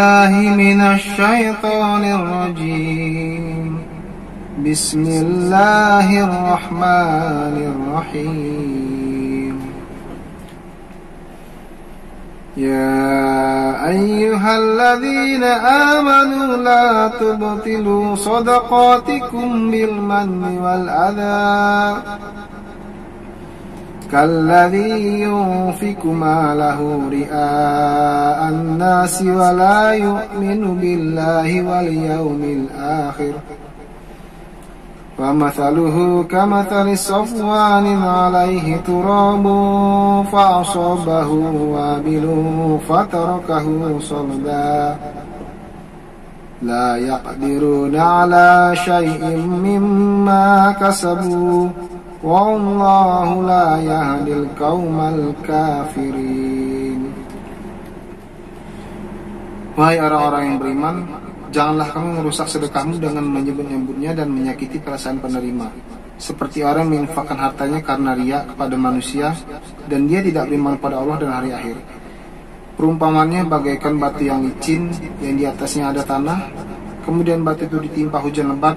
بالله من الشيطان الرجيم بسم الله الرحمن الرحيم يا أيها الذين آمنوا لا تبطلوا صدقاتكم بالمن والأذى كالذي ينفق ماله رئاء الناس ولا يؤمن بالله واليوم الآخر فمثله كمثل صفوان عليه تراب فأصابه وابل فتركه صلدا لا يقدرون على شيء مما كسبوا والله لا يهدي القوم الكافرين. Wahai orang-orang yang beriman, janganlah kamu merusak sedekahmu dengan menyebut-nyebutnya dan menyakiti perasaan penerima, seperti orang menginfakkan hartanya karena riya kepada manusia dan dia tidak beriman pada Allah dan hari akhir. Perumpamannya bagaikan batu yang licin yang di atasnya ada tanah, kemudian batu itu ditimpa hujan lebat,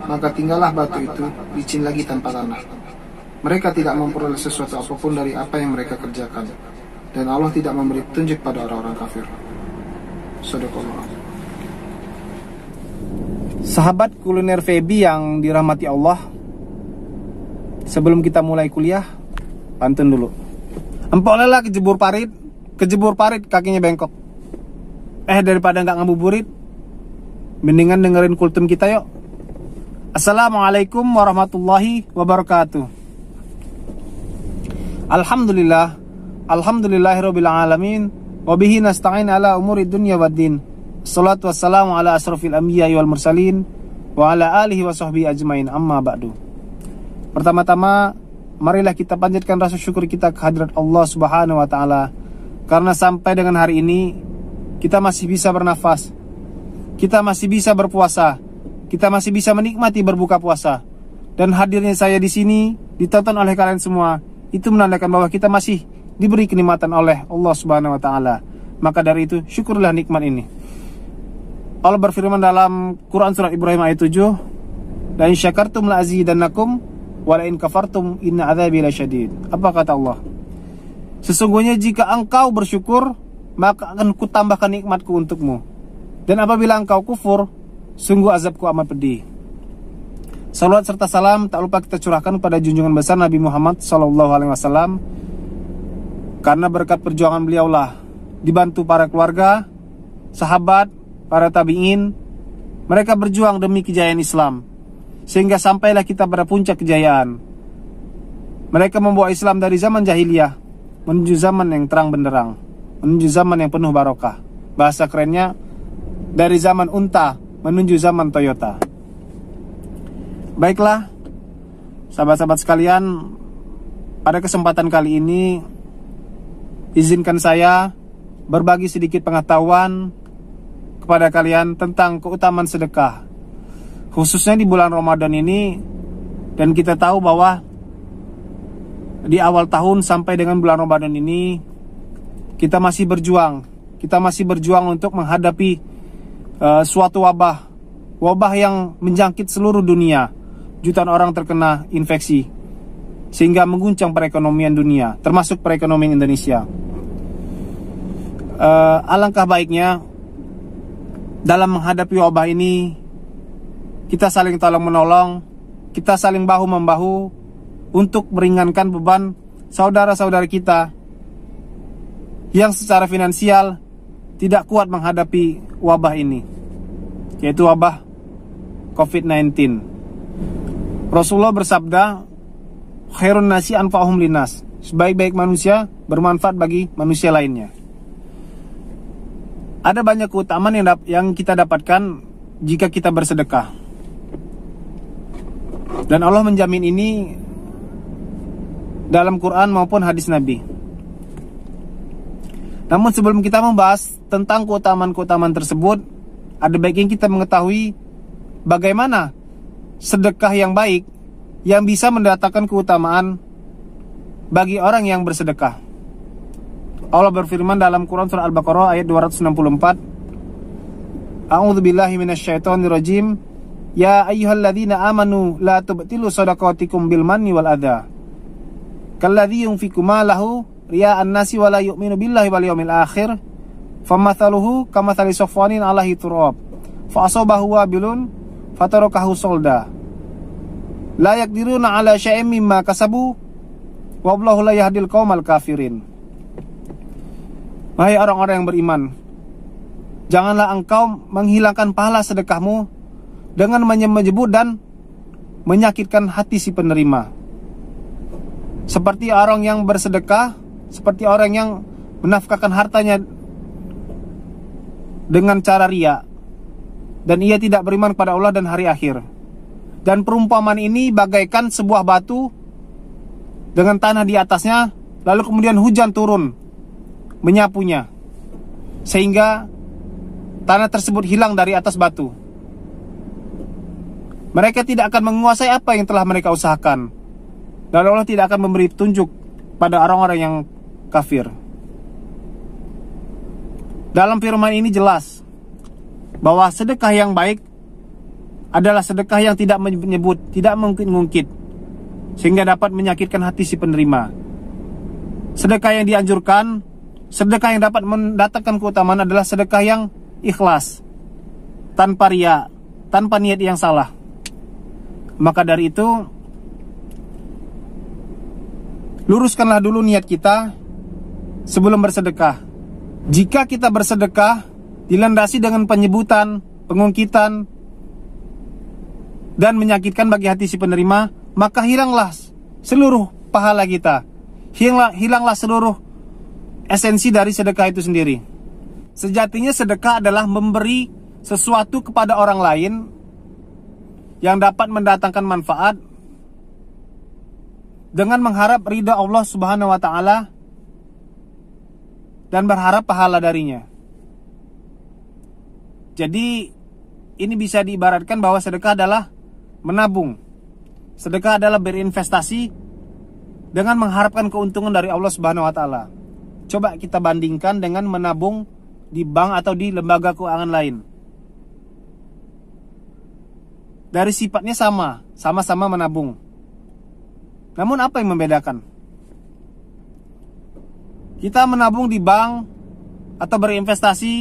maka tinggallah batu itu licin lagi tanpa tanah. Mereka tidak memperoleh sesuatu apapun dari apa yang mereka kerjakan, dan Allah tidak memberi petunjuk pada orang-orang kafir. Shadaqallah. Sahabat kuliner Febi yang dirahmati Allah, sebelum kita mulai kuliah, pantun dulu. Empok lelah kejebur parit kakinya bengkok. Daripada nggak ngabuburit, mendingan dengerin kultum kita yuk. Assalamualaikum warahmatullahi wabarakatuh. Alhamdulillahirabbil alamin wa bihi nasta'in ala umuri dunya waddin. Shalatu wassalamu ala asrofil anbiya'i wal mursalin wa ala alihi wa sahbihi ajmain, amma ba'du. Pertama-tama, marilah kita panjatkan rasa syukur kita kehadirat Allah Subhanahu wa taala karena sampai dengan hari ini kita masih bisa bernafas, kita masih bisa berpuasa, kita masih bisa menikmati berbuka puasa, dan hadirnya saya di sini ditonton oleh kalian semua itu menandakan bahwa kita masih diberi kenikmatan oleh Allah Subhanahu wa taala. Maka dari itu syukurlah nikmat ini. Allah berfirman dalam Quran surat Ibrahim ayat 7, "La in syakartum la azidannakum wa la in kafartum inna adzabi lasyadid." Apa kata Allah? Sesungguhnya jika engkau bersyukur, maka akan kutambahkan nikmatku untukmu. Dan apabila engkau kufur, sungguh azabku amat pedih. Salawat serta salam tak lupa kita curahkan pada junjungan besar Nabi Muhammad SAW, karena berkat perjuangan beliaulah dibantu para keluarga, sahabat, para tabi'in. Mereka berjuang demi kejayaan Islam, sehingga sampailah kita pada puncak kejayaan. Mereka membawa Islam dari zaman jahiliyah menuju zaman yang terang benderang, menuju zaman yang penuh barokah. Bahasa kerennya, dari zaman unta menuju zaman Toyota. Baiklah, sahabat-sahabat sekalian, pada kesempatan kali ini izinkan saya berbagi sedikit pengetahuan kepada kalian tentang keutamaan sedekah, khususnya di bulan Ramadan ini. Dan kita tahu bahwa di awal tahun sampai dengan bulan Ramadan ini kita masih berjuang untuk menghadapi suatu wabah yang menjangkit seluruh dunia. Jutaan orang terkena infeksi sehingga mengguncang perekonomian dunia, termasuk perekonomian Indonesia. Alangkah baiknya dalam menghadapi wabah ini kita saling tolong menolong, kita saling bahu membahu untuk meringankan beban saudara-saudara kita yang secara finansial tidak kuat menghadapi wabah ini, yaitu wabah COVID-19. Rasulullah bersabda, khairun nasi anfa'uhum linnas, sebaik-baik manusia bermanfaat bagi manusia lainnya. Ada banyak keutamaan yang kita dapatkan jika kita bersedekah, dan Allah menjamin ini dalam Quran maupun hadis Nabi. Namun sebelum kita membahas tentang keutamaan-keutamaan tersebut, ada baiknya kita mengetahui bagaimana sedekah yang baik yang bisa mendatangkan keutamaan bagi orang yang bersedekah. Allah berfirman dalam Quran surah Al-Baqarah ayat 264, A'udzubillahi minasyaitonirrajim. Ya ayyuhalladzina amanu la tubtilu shadaqatikum bil manni wal adza. Kalladzi yunfiqu malahu riya'an nasi wa la yu'minu billahi wal yawmil akhir. Famathaluhu kamathali safwanin 'alaihi turab. Fa asabahu wabilun fatarakahu solda. La yaqdiruna 'ala syai'in mimma kasabu. Wallahu la yahdil qaumal kafirin. Wahai orang-orang yang beriman, janganlah engkau menghilangkan pahala sedekahmu dengan menyebut dan menyakitkan hati si penerima. Seperti orang yang bersedekah, seperti orang yang menafkahkan hartanya dengan cara riya, dan ia tidak beriman kepada Allah dan hari akhir. Dan perumpamaan ini bagaikan sebuah batu dengan tanah di atasnya, lalu kemudian hujan turun menyapunya, sehingga tanah tersebut hilang dari atas batu. Mereka tidak akan menguasai apa yang telah mereka usahakan, dan Allah tidak akan memberi petunjuk pada orang-orang yang kafir. Dalam firman ini jelas bahwa sedekah yang baik adalah sedekah yang tidak menyebut, tidak mengungkit, sehingga dapat menyakitkan hati si penerima. Sedekah yang dianjurkan, sedekah yang dapat mendatangkan keutamaan adalah sedekah yang ikhlas, tanpa riya, tanpa niat yang salah. Maka dari itu, luruskanlah dulu niat kita sebelum bersedekah. Jika kita bersedekah dilandasi dengan penyebutan, pengungkitan, dan menyakitkan bagi hati si penerima, maka hilanglah seluruh pahala kita, hilanglah seluruh esensi dari sedekah itu sendiri. Sejatinya sedekah adalah memberi sesuatu kepada orang lain yang dapat mendatangkan manfaat dengan mengharap ridha Allah Subhanahu wa taala dan berharap pahala darinya. Jadi ini bisa diibaratkan bahwa sedekah adalah menabung. Sedekah adalah berinvestasi dengan mengharapkan keuntungan dari Allah Subhanahu wa taala. Coba kita bandingkan dengan menabung di bank atau di lembaga keuangan lain. Dari sifatnya sama-sama menabung. Namun apa yang membedakan? Kita menabung di bank atau berinvestasi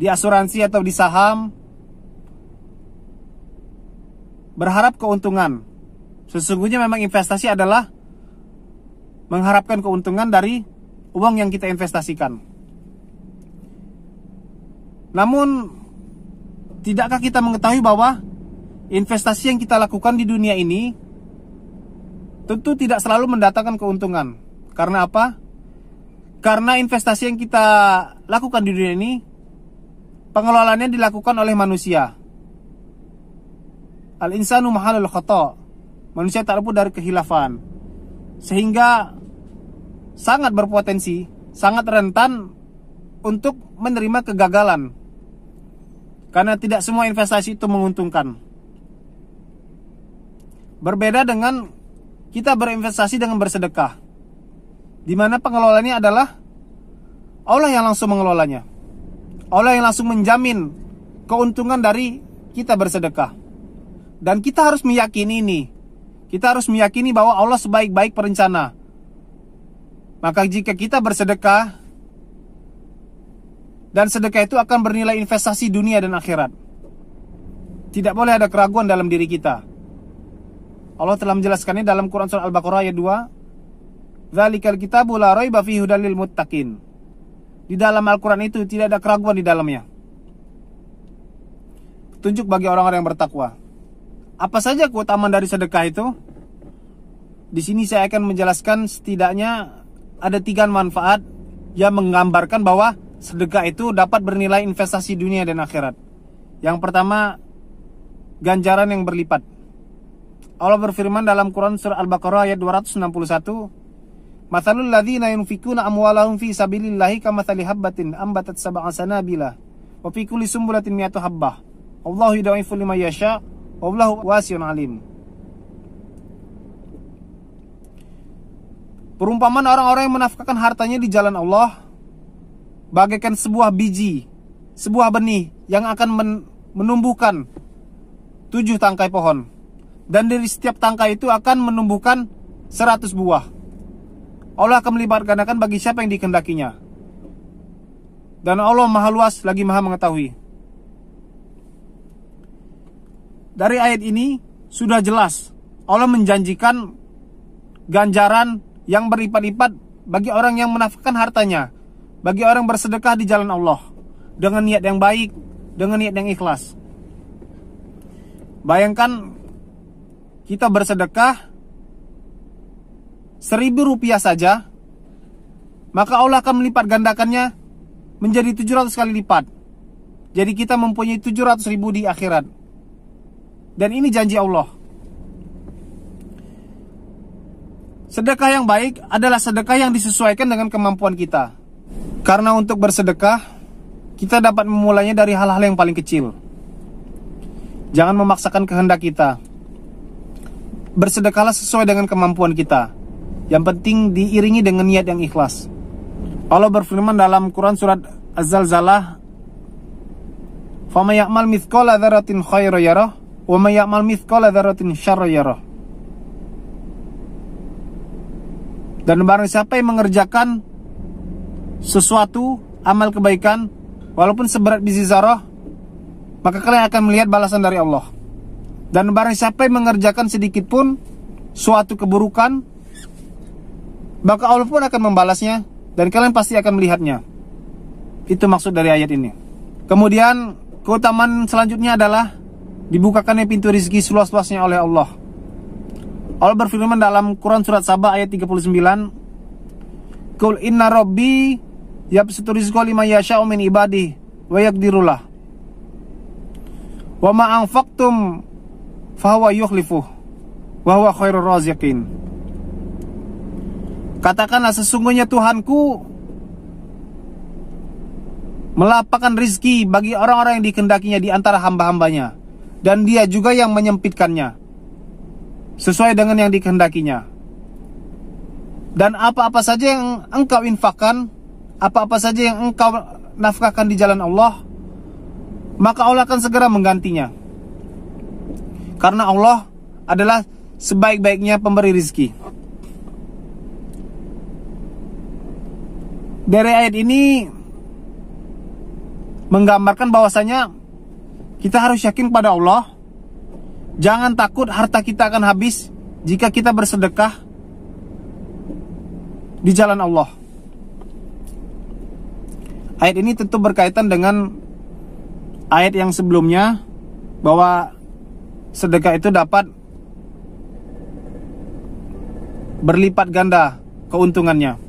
di asuransi atau di saham, berharap keuntungan. Sesungguhnya memang investasi adalah mengharapkan keuntungan dari uang yang kita investasikan. Namun, tidakkah kita mengetahui bahwa investasi yang kita lakukan di dunia ini tentu tidak selalu mendatangkan keuntungan. Karena apa? Karena investasi yang kita lakukan di dunia ini, pengelolaannya dilakukan oleh manusia. Al-insanu mahalul khata'. Manusia tak luput dari kehilafan. Sehingga sangat berpotensi, sangat rentan untuk menerima kegagalan. Karena tidak semua investasi itu menguntungkan. Berbeda dengan kita berinvestasi dengan bersedekah, di mana pengelolanya adalah Allah yang langsung mengelolanya. Allah yang langsung menjamin keuntungan dari kita bersedekah. Dan kita harus meyakini ini. Kita harus meyakini bahwa Allah sebaik-baik perencana. Maka jika kita bersedekah, dan sedekah itu akan bernilai investasi dunia dan akhirat, tidak boleh ada keraguan dalam diri kita. Allah telah menjelaskannya dalam Quran surah Al-Baqarah ayat 2. Dzalikal kitabu la raiba fihi hudal lil muttaqin. Di dalam Al-Quran itu tidak ada keraguan di dalamnya. Petunjuk bagi orang-orang yang bertakwa. Apa saja keutamaan dari sedekah itu? Di sini saya akan menjelaskan setidaknya ada 3 manfaat yang menggambarkan bahwa sedekah itu dapat bernilai investasi dunia dan akhirat. Yang pertama, ganjaran yang berlipat. Allah berfirman dalam Quran surah Al-Baqarah ayat 261, "Matsalul ladzina yunfikuna amwalahum fi sabilillahi kamatsali habbatin ambatat sab'a sanabila wa fi kulli sumbulatin mi'atu habbah. Allahu yudha'ifu liman yasha' wallahu wasi'un alim." Perumpamaan orang-orang yang menafkahkan hartanya di jalan Allah bagaikan sebuah biji, sebuah benih yang akan menumbuhkan 7 tangkai pohon, dan dari setiap tangkai itu akan menumbuhkan 100 buah. Allah akan melipat gandakan bagi siapa yang dikehendakinya. Dan Allah maha luas lagi maha mengetahui. Dari ayat ini sudah jelas Allah menjanjikan ganjaran yang berlipat-lipat bagi orang yang menafkahkan hartanya, bagi orang bersedekah di jalan Allah dengan niat yang baik, dengan niat yang ikhlas. Bayangkan kita bersedekah 1.000 rupiah saja, maka Allah akan melipat gandakannya menjadi 700 kali lipat. Jadi kita mempunyai 700.000 di akhirat. Dan ini janji Allah. Sedekah yang baik adalah sedekah yang disesuaikan dengan kemampuan kita. Karena untuk bersedekah, kita dapat memulainya dari hal-hal yang paling kecil. Jangan memaksakan kehendak kita. Bersedekahlah sesuai dengan kemampuan kita. Yang penting diiringi dengan niat yang ikhlas. Allah berfirman dalam Quran surat Az-Zalzalah, "Faman ya'mal mithqala dzarratin khairan yarah, wa man ya'mal mithqala dzarratin syarran yarah." Dan barang siapa yang mengerjakan sesuatu amal kebaikan walaupun seberat biji zarah, maka kalian akan melihat balasan dari Allah. Dan barang siapa yang mengerjakan sedikit pun suatu keburukan, maka Allah pun akan membalasnya, dan kalian pasti akan melihatnya. Itu maksud dari ayat ini. Kemudian keutamaan selanjutnya adalah dibukakannya pintu rezeki seluas-luasnya oleh Allah. Allah berfirman dalam Quran surat Saba ayat 39, "Qul inna rabbi yabsutu rizqa liman yasha'u min ibadihi wa yaqdirulah. Wa ma anfaqtum fahuwa yukhlifuh wa huwa khairur raziqin." Katakanlah, sesungguhnya Tuhanku melapangkan rizki bagi orang-orang yang dikehendakinya di antara hamba-hambanya, dan Dia juga yang menyempitkannya sesuai dengan yang dikehendakinya. Dan apa-apa saja yang engkau infakkan, apa-apa saja yang engkau nafkahkan di jalan Allah, maka Allah akan segera menggantinya. Karena Allah adalah sebaik-baiknya pemberi rizki. Dari ayat ini menggambarkan bahwasanya kita harus yakin pada Allah. Jangan takut harta kita akan habis jika kita bersedekah di jalan Allah. Ayat ini tentu berkaitan dengan ayat yang sebelumnya, bahwa sedekah itu dapat berlipat ganda keuntungannya.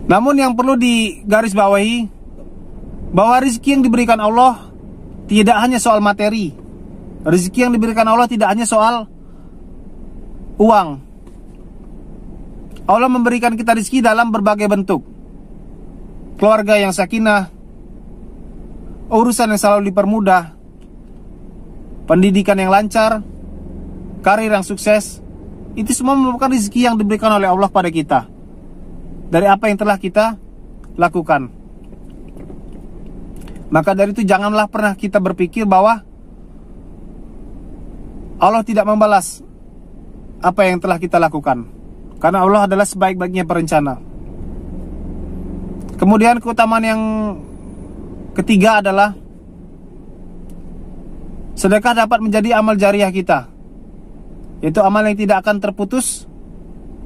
Namun yang perlu digarisbawahi, bahwa rezeki yang diberikan Allah tidak hanya soal materi. Rezeki yang diberikan Allah tidak hanya soal uang. Allah memberikan kita rezeki dalam berbagai bentuk. Keluarga yang sakinah, urusan yang selalu dipermudah, pendidikan yang lancar, karir yang sukses. Itu semua merupakan rezeki yang diberikan oleh Allah pada kita dari apa yang telah kita lakukan. Maka dari itu janganlah pernah kita berpikir bahwa Allah tidak membalas apa yang telah kita lakukan, karena Allah adalah sebaik-baiknya perencana. Kemudian keutamaan yang ketiga adalah sedekah dapat menjadi amal jariah kita, yaitu amal yang tidak akan terputus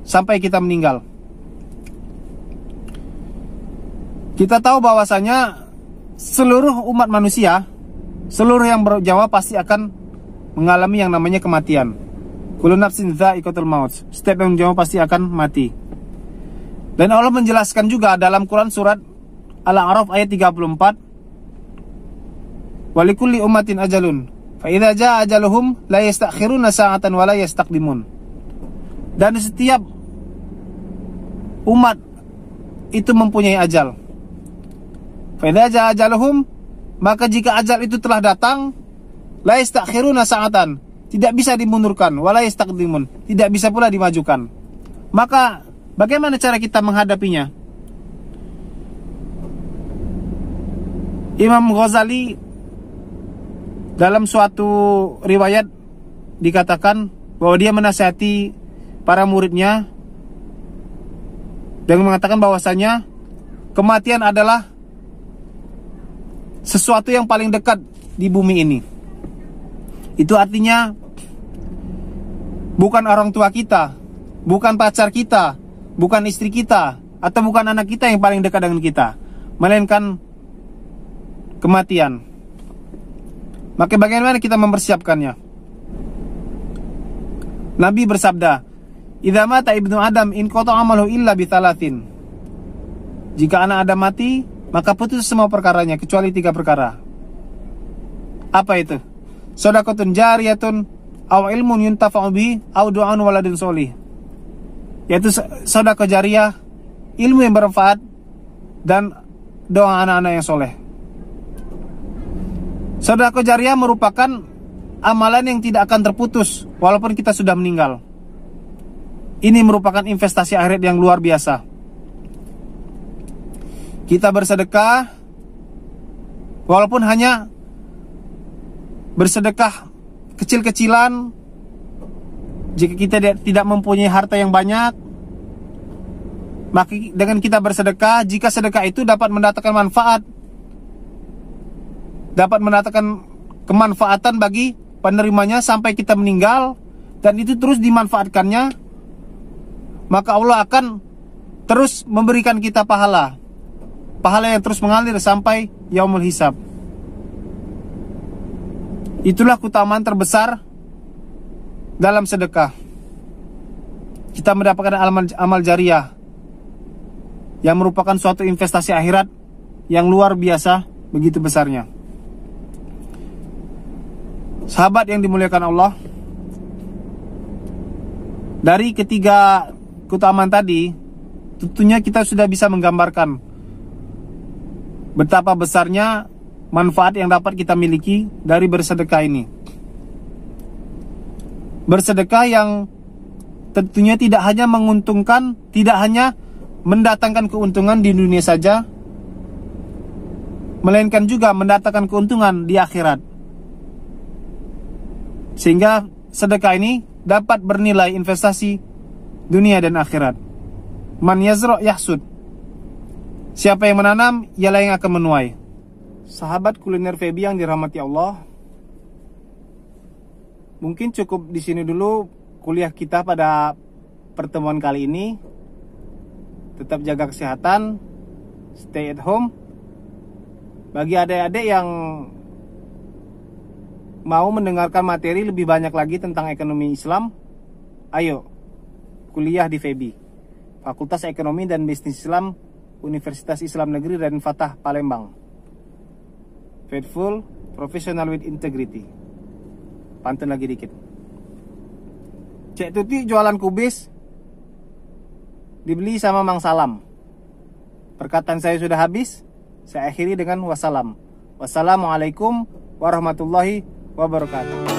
sampai kita meninggal. Kita tahu bahwasanya seluruh umat manusia, seluruh yang bernyawa pasti akan mengalami yang namanya kematian. Kullu nafsin dha'iqatul maut. Setiap yang bernyawa pasti akan mati. Dan Allah menjelaskan juga dalam Quran surat Al-A'raf ayat 34, "Walikulli ummatin ajalun, fa idza jaa ajaluhum la yastakhiruna sa'atan wa la yastaqdimun." Dan setiap umat itu mempunyai ajal. Fa idza jaa ajaluhum, maka jika ajal itu telah datang, la yastakhiruna sa'atan, tidak bisa dimundurkan, wa la yastaqdimun, tidak bisa pula dimajukan. Maka bagaimana cara kita menghadapinya? Imam Ghazali dalam suatu riwayat dikatakan bahwa dia menasihati para muridnya dengan mengatakan bahwasanya kematian adalah sesuatu yang paling dekat di bumi ini. Itu artinya bukan orang tua kita, bukan pacar kita, bukan istri kita, atau bukan anak kita yang paling dekat dengan kita, melainkan kematian. Maka bagaimana kita mempersiapkannya? Nabi bersabda, "Idza mata ibnu Adam in qata amalu illa bi thalathin." Jika anak Adam mati, maka putus semua perkaranya kecuali 3 perkara. Apa itu? Shadaqatun jariyatun aw ilmun yuntafa'u bihi aw du'an waladin sholih. Yaitu sedekah jariyah, ilmu yang bermanfaat, dan doa anak-anak yang soleh. Sedekah jariyah merupakan amalan yang tidak akan terputus walaupun kita sudah meninggal. Ini merupakan investasi akhirat yang luar biasa. Kita bersedekah walaupun hanya bersedekah kecil-kecilan. Jika kita tidak mempunyai harta yang banyak, maka dengan kita bersedekah, jika sedekah itu dapat mendatangkan manfaat, dapat mendatangkan kemanfaatan bagi penerimanya sampai kita meninggal, dan itu terus dimanfaatkannya, maka Allah akan terus memberikan kita pahala yang terus mengalir sampai yaumul hisab. Itulah keutamaan terbesar dalam sedekah. Kita mendapatkan amal jariyah yang merupakan suatu investasi akhirat yang luar biasa, begitu besarnya. Sahabat yang dimuliakan Allah, dari ketiga keutamaan tadi, tentunya kita sudah bisa menggambarkan betapa besarnya manfaat yang dapat kita miliki dari bersedekah ini. Bersedekah yang tentunya tidak hanya menguntungkan, tidak hanya mendatangkan keuntungan di dunia saja, melainkan juga mendatangkan keuntungan di akhirat. Sehingga sedekah ini dapat bernilai investasi dunia dan akhirat. Man yazra' yahsud. Siapa yang menanam, ialah yang akan menuai. Sahabat kuliner Febi yang dirahmati Allah, mungkin cukup di sini dulu kuliah kita pada pertemuan kali ini. Tetap jaga kesehatan, stay at home. Bagi adik-adik yang mau mendengarkan materi lebih banyak lagi tentang ekonomi Islam, ayo kuliah di Febi, Fakultas Ekonomi dan Bisnis Islam, Universitas Islam Negeri Raden Fatah, Palembang. Faithful, professional with integrity. Pantun lagi dikit. Cek Tuti jualan kubis, dibeli sama Mang Salam. Perkataan saya sudah habis. Saya akhiri dengan wassalam. Wassalamualaikum warahmatullahi wabarakatuh.